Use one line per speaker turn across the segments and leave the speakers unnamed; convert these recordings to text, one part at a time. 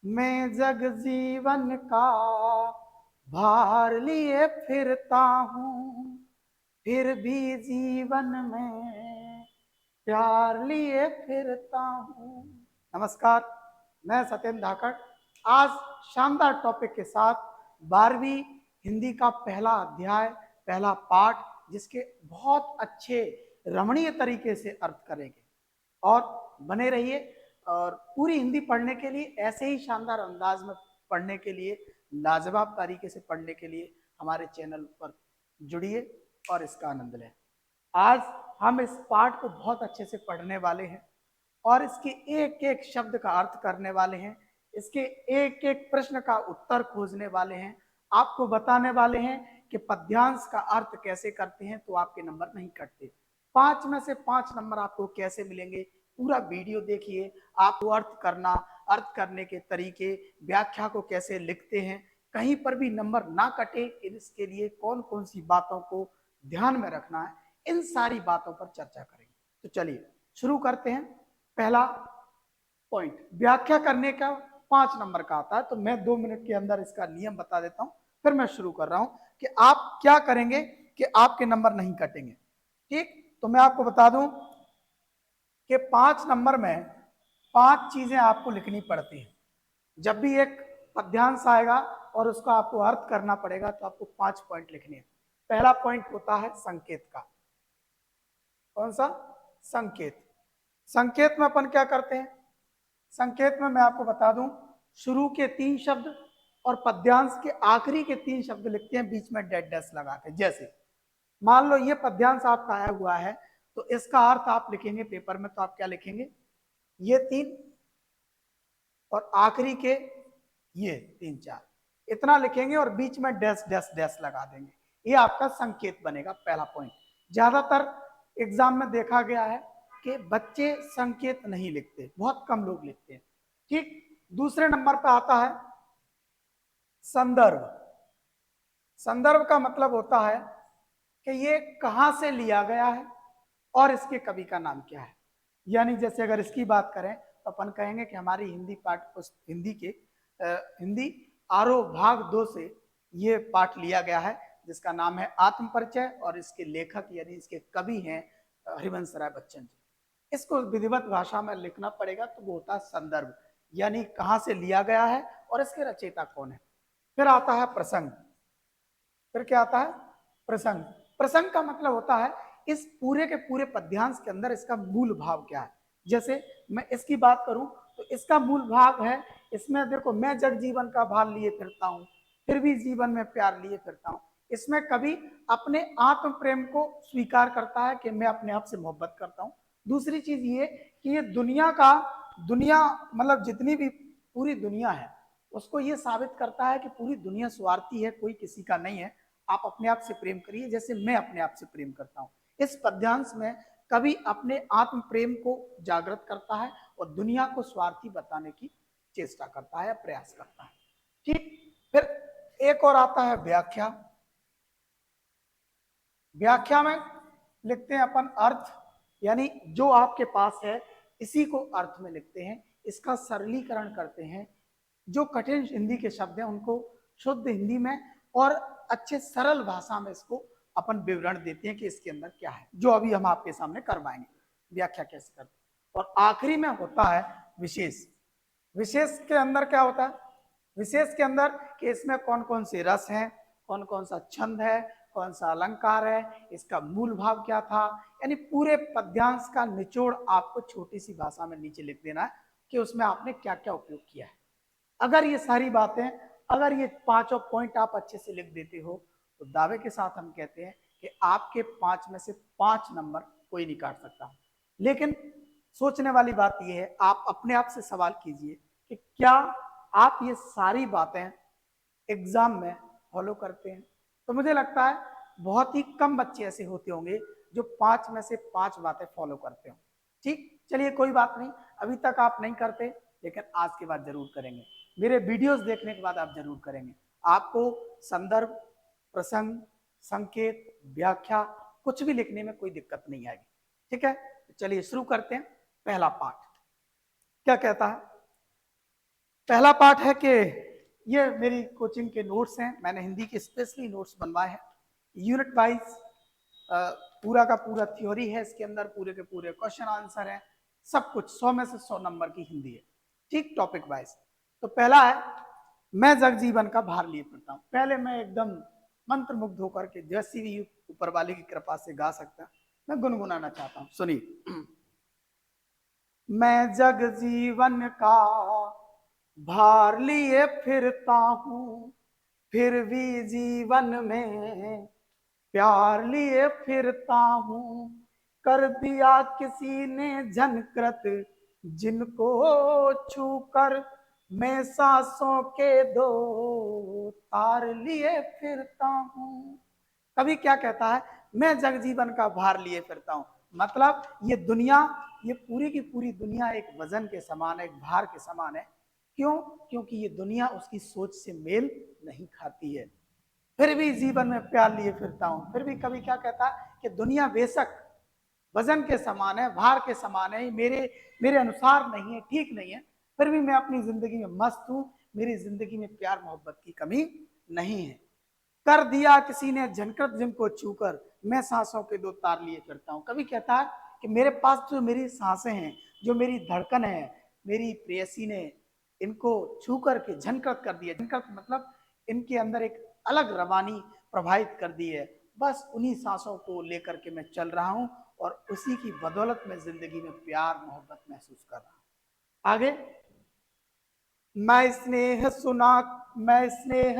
मैं जग जीवन का भार लिए फिरता हूँ, फिर भी जीवन में प्यार लिए फिरता हूँ। नमस्कार, मैं सत्येंद्र धाकड़ आज शानदार टॉपिक के साथ 12वीं हिंदी का पहला अध्याय, पहला पाठ, जिसके बहुत अच्छे रमणीय तरीके से अर्थ करेंगे। और बने रहिए। और पूरी हिंदी पढ़ने के लिए, ऐसे ही शानदार अंदाज में पढ़ने के लिए, लाजवाब तरीके से पढ़ने के लिए हमारे चैनल पर जुड़िए और इसका आनंद लें। आज हम इस पाठ को बहुत अच्छे से पढ़ने वाले हैं और इसके एक एक शब्द का अर्थ करने वाले हैं, इसके एक एक प्रश्न का उत्तर खोजने वाले हैं, आपको बताने वाले हैं कि पद्यांश का अर्थ कैसे करते हैं तो आपके नंबर नहीं कटते। 5 में से 5 नंबर आपको कैसे मिलेंगे, पूरा वीडियो देखिए। आपको अर्थ करने के तरीके, व्याख्या को कैसे लिखते हैं, कहीं पर भी नंबर ना कटे, इसके लिए कौन कौन सी बातों को ध्यान में रखना है, इन सारी बातों पर चर्चा करेंगे। तो चलिए शुरू करते हैं। पहला पॉइंट, व्याख्या करने का 5 नंबर का आता है, तो मैं 2 मिनट के अंदर इसका नियम बता देता हूं, फिर मैं शुरू कर रहा हूं कि आप क्या करेंगे कि आपके नंबर नहीं कटेंगे। ठीक, तो मैं आपको बता दूं कि 5 नंबर में 5 चीजें आपको लिखनी पड़ती हैं। जब भी एक पद्यांश आएगा और उसका आपको अर्थ करना पड़ेगा तो आपको 5 पॉइंट लिखने हैं। पहला पॉइंट होता है संकेत का। कौन सा? संकेत। संकेत में अपन क्या करते हैं? संकेत में मैं आपको बता दूं, शुरू के 3 शब्द और पद्यांश के आखिरी के 3 शब्द लिखते हैं बीच में डेड डैश लगा के। जैसे मान लो ये पद्यांश आपका आया हुआ है तो इसका अर्थ आप लिखेंगे पेपर में, तो आप क्या लिखेंगे? ये 3 और आखिरी के ये 3 4, इतना लिखेंगे और बीच में डैश डैश डैश लगा देंगे। ये आपका संकेत बनेगा, पहला पॉइंट। ज्यादातर एग्जाम में देखा गया है कि बच्चे संकेत नहीं लिखते, बहुत कम लोग लिखते हैं। ठीक, दूसरे नंबर पर आता है संदर्भ। संदर्भ का मतलब होता है कि ये कहां से लिया गया है और इसके कवि का नाम क्या है। यानी जैसे अगर इसकी बात करें तो अपन कहेंगे कि हमारी हिंदी पाठ हिंदी के हिंदी आरोह भाग 2 से ये पाठ लिया गया है, जिसका नाम है आत्म परिचय, और इसके लेखक यानी इसके कवि हैं हरिवंश राय बच्चन जी। इसको विधिवत भाषा में लिखना पड़ेगा तो वो होता है संदर्भ, यानी कहां से लिया गया है और इसके रचयिता कौन है। फिर आता है प्रसंग। फिर क्या आता है? प्रसंग। प्रसंग का मतलब होता है इस पूरे के पूरे पद्यांश के अंदर इसका मूल भाव क्या है। जैसे मैं इसकी बात करूं तो इसका मूल भाव है, इसमें देखो, मैं जग जीवन का भार लिए फिरता हूं, फिर भी जीवन में प्यार लिए फिरता हूं। इसमें कवि अपने आत्म प्रेम को स्वीकार करता है कि मैं अपने आप से मोहब्बत करता हूं। दूसरी चीज ये कि ये दुनिया मतलब जितनी भी पूरी दुनिया है उसको ये साबित करता है कि पूरी दुनिया स्वार्थी है, कोई किसी का नहीं है। आप अपने आप से प्रेम करिए जैसे मैं अपने आप से प्रेम करता हूं। इस पद्यांश में कवि अपने आत्म प्रेम को जागृत करता है और दुनिया को स्वार्थी बताने की चेष्टा करता है, प्रयास करता है। ठीक, फिर एक और आता है व्याख्या। व्याख्या में लिखते हैं अपन अर्थ, यानी जो आपके पास है इसी को अर्थ में लिखते हैं, इसका सरलीकरण करते हैं। जो कठिन हिंदी के शब्द हैं उनको शुद्ध हिंदी में और अच्छे सरल भाषा में इसको अपन विवरण देते हैं कि इसके अंदर क्या है, जो अभी हम आपके सामने करवाएंगे व्याख्या कैसे करते हैं। और आखिरी में होता है विशेष। विशेष के अंदर क्या होता है? विशेष के अंदर कि इसमें कौन कौन से रस हैं, कौन कौन सा छंद है, कौन सा अलंकार है, इसका मूल भाव क्या था, यानी पूरे पद्यांश का निचोड़ आपको छोटी सी भाषा में नीचे लिख देना है कि उसमें आपने क्या क्या उपयोग किया है। अगर ये सारी बातें, अगर ये 5 पॉइंट आप अच्छे से लिख देते हो तो दावे के साथ हम कहते हैं कि आपके 5 में से 5 नंबर कोई नहीं काट सकता। लेकिन सोचने वाली बात यह है, आप अपने आप से सवाल कीजिए कि क्या आप ये सारी बातें एग्जाम में फॉलो करते हैं? तो मुझे लगता है बहुत ही कम बच्चे ऐसे होते होंगे जो 5 में से 5 बातें फॉलो करते हो। ठीक, चलिए कोई बात नहीं, अभी तक आप नहीं करते लेकिन आज के बाद जरूर करेंगे। मेरे वीडियोस देखने के बाद आप जरूर करेंगे। आपको संदर्भ, प्रसंग, संकेत, व्याख्या कुछ भी लिखने में कोई दिक्कत नहीं आएगी। ठीक है, तो चलिए शुरू करते हैं। पहला पाठ क्या कहता है? पहला पार्ट है कि ये मेरी कोचिंग के नोट्स हैं, मैंने हिंदी के स्पेशली नोट्स बनवाए हैं यूनिट वाइज। पूरा का पूरा थ्योरी है इसके अंदर, पूरे के पूरे क्वेश्चन आंसर है, सब कुछ 100 में से 100 नंबर की हिंदी है, ठीक, टॉपिक वाइज। तो पहला है, मैं जगजीवन का भार लिए फिरता हूँ। पहले मैं एकदम मंत्र मुग्ध होकर के जैसी भी ऊपर वाले की कृपा से गा सकता, मैं गुनगुनाना चाहता हूँ, सुनिए। मैं जग जीवन का भार लिए फिरता हूँ, फिर भी जीवन में प्यार लिए फिरता हूँ। कर दिया किसी ने झनकृत जिनको छू कर, मैं सांसों के दो तार लिए फिरता हूँ। कवि क्या कहता है, मैं जगजीवन का भार लिए फिरता हूँ, मतलब ये दुनिया, ये पूरी की पूरी दुनिया एक वजन के समान है, एक भार के समान है। क्यों? क्योंकि ये दुनिया उसकी सोच से मेल नहीं खाती है, फिर भी जीवन में प्यार लिए फिरता हूँ। फिर भी कवि क्या कहता है कि दुनिया बेशक वजन के समान है, भार के समान है, मेरे मेरे अनुसार नहीं है, ठीक नहीं है, फिर भी मैं अपनी जिंदगी में मस्त हूँ, मेरी जिंदगी में प्यार मोहब्बत की कमी नहीं है। कर दिया किसी ने झनकृत जिनको छूकर, मैं सांसों के दो तार लिए फिरता हूँ। कभी कहता है कि मेरे पास जो मेरी सांसें हैं, जो मेरी धड़कन है, मेरी प्रेयसी ने इनको छू करके झनकृत कर दिया। झनकृत मतलब इनके अंदर एक अलग रवानी प्रभावित कर दी है, बस उन्हीं सांसों को लेकर के मैं चल रहा हूँ और उसी की बदौलत में जिंदगी में प्यार मोहब्बत महसूस कर रहा हूँ। आगे, मैं स्नेह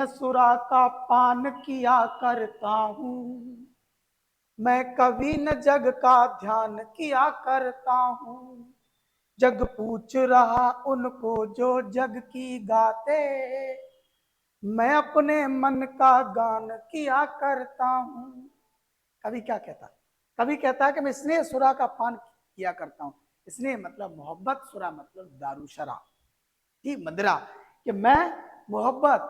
सुरा का पान किया करता हूँ, मैं कभी न जग का ध्यान किया करता हूँ। जग पूछ रहा उनको जो जग की गाते, मैं अपने मन का गान किया करता हूँ। कवि क्या कहता है? कवि कहता है कि मैं स्नेह सुरा का पान किया करता हूँ। स्नेह मतलब मोहब्बत, सुरा मतलब दारू शराब, ठीक, मदिरा, कि मैं मोहब्बत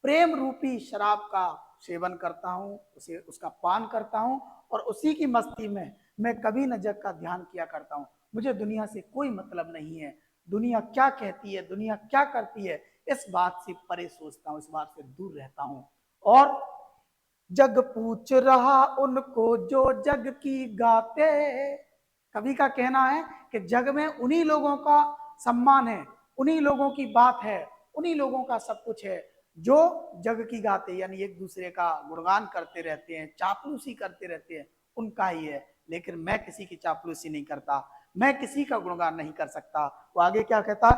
प्रेम रूपी शराब का सेवन करता हूँ, उसे उसका पान करता हूँ और उसी की मस्ती में मैं कभी न जग का ध्यान किया करता हूँ। मुझे दुनिया से कोई मतलब नहीं है, दुनिया क्या कहती है, दुनिया क्या करती है, इस बात से परे सोचता हूँ, इस बात से दूर रहता हूँ। और जग पूछ रहा उनको जो जग की गाते, कवि का कहना है कि जग में उन्हीं लोगों का सम्मान है, उन्हीं लोगों की बात है, उन्हीं लोगों का सब कुछ है जो जग की गाते, यानी एक दूसरे का गुणगान करते रहते हैं, चापलूसी करते रहते हैं, उनका ही है। लेकिन मैं किसी की चापलूसी नहीं करता, मैं किसी का गुणगान नहीं कर सकता। वो आगे क्या कहता,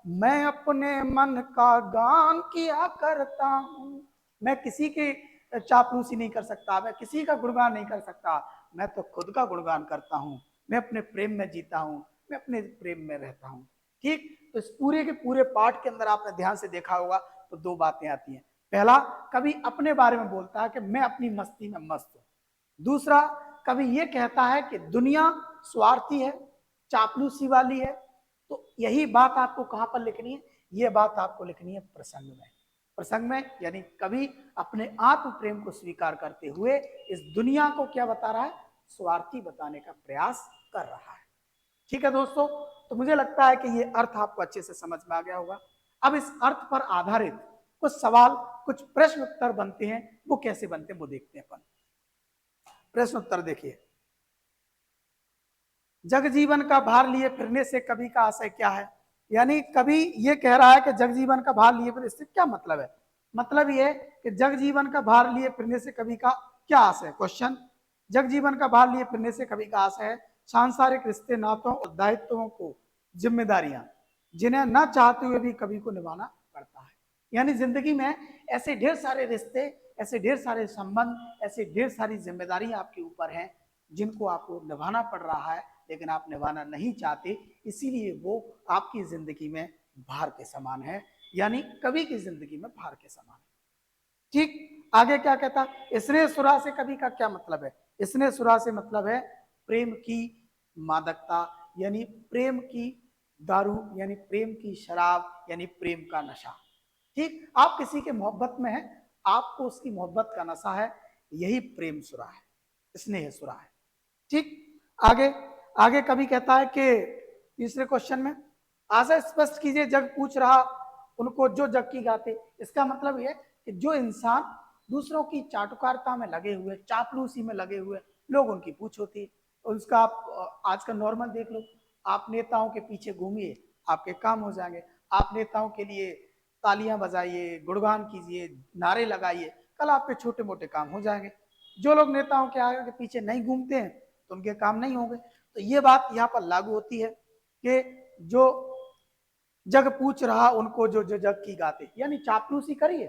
मैं अपने मन का गान किया करता हूँ, मैं किसी की चापलूसी नहीं कर सकता, मैं किसी का गुणगान नहीं कर सकता, मैं तो खुद का गुणगान करता हूँ। मैं अपने प्रेम में जीता हूँ, मैं अपने प्रेम में रहता हूँ, ठीक। तो इस पूरे के पूरे पाठ के अंदर आपने ध्यान से देखा होगा तो दो बातें आती हैं। पहला, कवि अपने बारे में बोलता है कि मैं अपनी मस्ती में मस्त हूँ। दूसरा, कवि ये कहता है कि दुनिया स्वार्थी है, चापलूसी वाली है। तो यही बात आपको कहां पर लिखनी है? ये बात आपको लिखनी है प्रसंग में। प्रसंग में यानी कवि अपने आत्म प्रेम को स्वीकार करते हुए इस दुनिया को क्या बता रहा है? स्वार्थी बताने का प्रयास कर रहा है। ठीक है दोस्तों, तो मुझे लगता है कि ये अर्थ आपको अच्छे से समझ में आ गया होगा। अब इस अर्थ पर आधारित कुछ सवाल, कुछ प्रश्न उत्तर बनते हैं, वो कैसे बनते हैं वो देखते हैं अपन। प्रश्न उत्तर देखिए। जग जीवन का भार लिए फिरने से कवि का आशय क्या है? यानी कवि ये कह रहा है कि जग जीवन का भार लिए फिरने से क्या मतलब है? मतलब ये है कि जग जीवन का भार लिए फिरने से कवि का क्या आशय है? क्वेश्चन, जग जीवन का भार लिए फिरने से कवि का आशय है सांसारिक रिश्ते, नातों और दायित्वों को, जिम्मेदारियां जिन्हें न चाहते हुए भी कवि को निभाना पड़ता है। यानी जिंदगी में ऐसे ढेर सारे रिश्ते, ऐसे ढेर सारे संबंध, ऐसे ढेर सारी जिम्मेदारियां आपके ऊपर हैं जिनको आपको निभाना पड़ रहा है, लेकिन आप निभाना नहीं चाहते, इसीलिए वो आपकी जिंदगी में भार के समान है, यानी कवि की जिंदगी में भार के समान है। ठीक, आगे क्या कहता, स्नेह सुरा से कवि का क्या मतलब है? स्नेह सुरा से मतलब है प्रेम की मादकता, यानी प्रेम की दारू, यानी प्रेम की शराब, यानी प्रेम का नशा। ठीक, आप किसी के मोहब्बत में हैं, आपको उसकी मोहब्बत का नशा है, यही प्रेम सुरा है, स्नेह सुरा है। ठीक, आगे आगे कवि कहता है कि तीसरे क्वेश्चन में, आशा स्पष्ट कीजिए, जग पूछ रहा उनको जो जग की गाते। इसका मतलब ये कि जो इंसान दूसरों की चाटुकारिता में लगे हुए, चापलूसी में लगे हुए लोग, उनकी पूछ होती है। उसका आप आज का नॉर्मल देख लो, आप नेताओं के पीछे घूमिए, आपके काम हो जाएंगे। आप नेताओं के लिए तालियां बजाइए, गुणगान कीजिए, नारे लगाइए, कल आपके छोटे मोटे काम हो जाएंगे। जो लोग नेताओं के आगे के पीछे नहीं घूमते हैं तो उनके काम नहीं होंगे। तो ये बात यहाँ पर लागू होती है कि जो जग पूछ रहा उनको जो जो जग की गाते, यानी चापलूसी करिए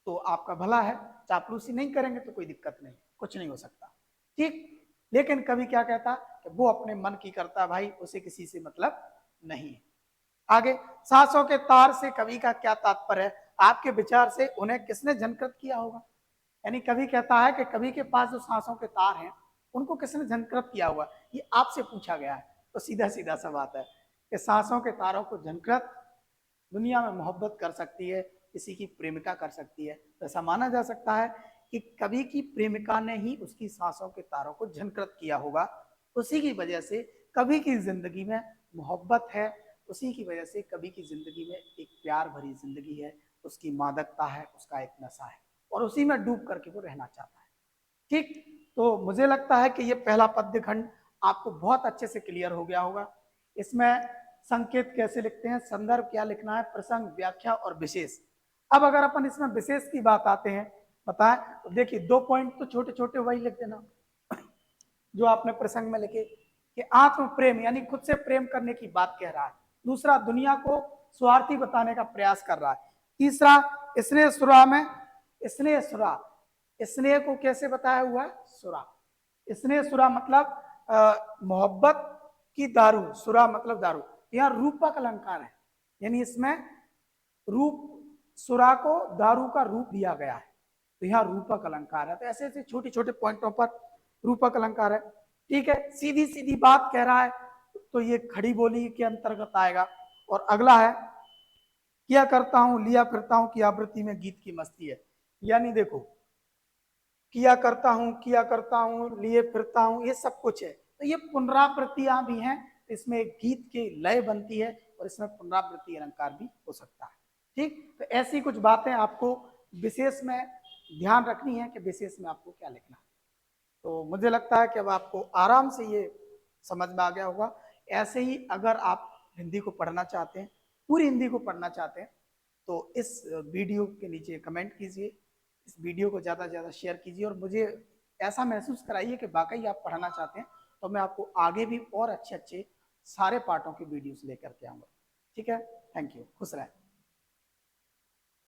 तो आपका भला है, चापलूसी नहीं करेंगे तो कोई दिक्कत नहीं, कुछ नहीं हो सकता। ठीक, लेकिन कवि क्या कहता कि वो अपने मन की करता भाई, उसे किसी से मतलब नहीं है। आगे, सांसों के तार से कवि का क्या तात्पर्य है? आपके विचार से उन्हें किसने झंकृत किया होगा? यानी कवि कहता है कि कवि के पास जो सांसों के तार हैं उनको किसने झंकृत किया हुआ, ये आपसे पूछा गया है। तो सीधा सीधा सा बात है कि सांसों के तारों को झंकृत दुनिया में मोहब्बत कर सकती है, किसी की प्रेमिका कर सकती है। तो ऐसा माना जा सकता है कि कवि की प्रेमिका ने ही उसकी सांसों के तारों को झंकृत किया होगा। उसी की वजह से कवि की जिंदगी में मोहब्बत है, उसी की वजह से कवि की जिंदगी में एक प्यार भरी जिंदगी है, उसकी मादकता है, उसका एक नशा है, और उसी में डूब करके वो रहना चाहता है। ठीक, तो मुझे लगता है कि ये पहला पद्य खंड आपको बहुत अच्छे से क्लियर हो गया होगा। इसमें संकेत कैसे लिखते हैं, संदर्भ क्या लिखना है, प्रसंग, व्याख्या और विशेष। अब अगर अपन इसमें विशेष की बात आते हैं, बताएं तो देखिए 2 पॉइंट तो छोटे छोटे वही लिख देना जो आपने प्रसंग में लिखे कि आत्म प्रेम यानी खुद से प्रेम करने की बात कह रहा है। दूसरा, दुनिया को स्वार्थी बताने का प्रयास कर रहा है। तीसरा, स्नेह सुरा में, स्नेह सुरा, स्नेह को कैसे बताया हुआ है? सुरा। स्नेह सुरा मतलब मोहब्बत की दारू, सुरा मतलब दारू। यहाँ रूपक अलंकार है, यानी इसमें रूप, सुरा को दारू का रूप दिया गया है, तो यहाँ रूपक अलंकार है। तो ऐसे ऐसे छोटे छोटे पॉइंटों पर रूपक अलंकार है। ठीक है, सीधी सीधी बात कह रहा है तो ये खड़ी बोली के अंतर्गत आएगा। और अगला है, किया करता हूं लिया फिरता हूं की आवृत्ति में गीत की मस्ती है। यानी देखो, किया करता हूं लिए फिरता हूं, ये सब कुछ है, तो ये पुनरावृत्तियां भी हैं। इसमें एक गीत की लय बनती है और इसमें पुनरावृत्ति अलंकार भी हो सकता है। ठीक, तो ऐसी कुछ बातें आपको विशेष में ध्यान रखनी है कि विशेष में आपको क्या लिखना है। तो मुझे लगता है कि अब आपको आराम से ये समझ में आ गया होगा। ऐसे ही अगर आप हिंदी को पढ़ना चाहते हैं, पूरी हिंदी को पढ़ना चाहते हैं, तो इस वीडियो के नीचे कमेंट कीजिए, इस वीडियो को ज़्यादा से ज़्यादा शेयर कीजिए और मुझे ऐसा महसूस कराइए कि वाकई आप पढ़ना चाहते हैं, तो मैं आपको आगे भी और अच्छे अच्छे सारे पार्टों के वीडियोस लेकर के आऊँगा। ठीक है, थैंक यू, खुश रहें।